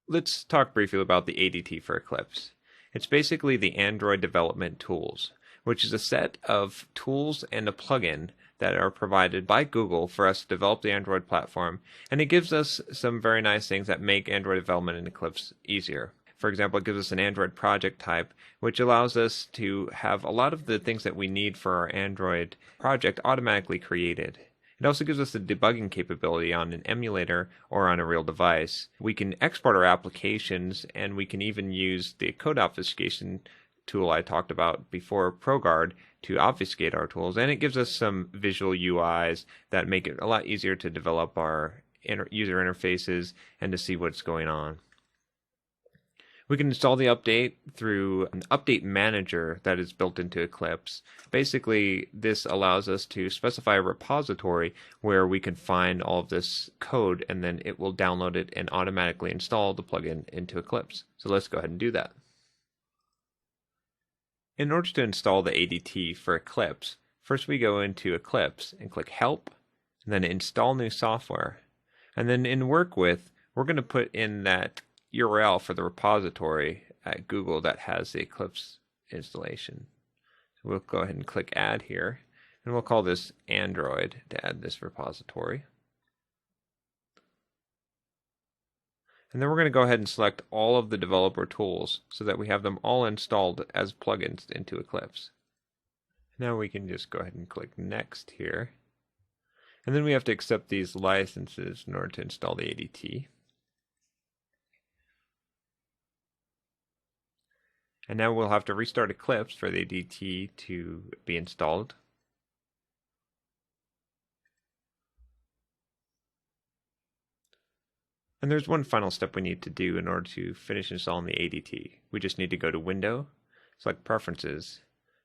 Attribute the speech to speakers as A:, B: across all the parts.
A: Let's talk briefly about the ADT for Eclipse. It's basically the Android development tools, which is a set of tools and a plugin that are provided by Google for us to develop the Android platform, and it gives us some very nice things that make Android development in Eclipse easier. For example, it gives us an Android project type, which allows us to have a lot of the things that we need for our Android project automatically created. It also gives us the debugging capability on an emulator or on a real device. We can export our applications, and we can even use the code obfuscation tool I talked about before, ProGuard, to obfuscate our tools. And it gives us some visual UIs that make it a lot easier to develop our user interfaces and to see what's going on. We can install the update through an update manager that is built into Eclipse. Basically, this allows us to specify a repository where we can find all of this code, and then it will download it and automatically install the plugin into Eclipse. So let's go ahead and do that. In order to install the ADT for Eclipse, first we go into Eclipse and click Help, and then Install New Software. And then in Work With, we're going to put in that URL for the repository at Google that has the Eclipse installation. So we'll go ahead and click Add here, and we'll call this Android to add this repository. And then we're going to go ahead and select all of the developer tools so that we have them all installed as plugins into Eclipse. Now we can just go ahead and click Next here. And then we have to accept these licenses in order to install the ADT. And now we'll have to restart Eclipse for the ADT to be installed. And there's one final step we need to do in order to finish installing the ADT. We just need to go to Window, select Preferences,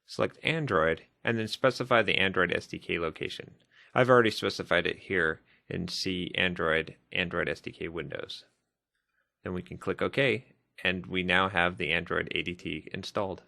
A: select Android, and then specify the Android SDK location. I've already specified it here in C Android SDK Windows. Then we can click OK, and we now have the Android ADT installed.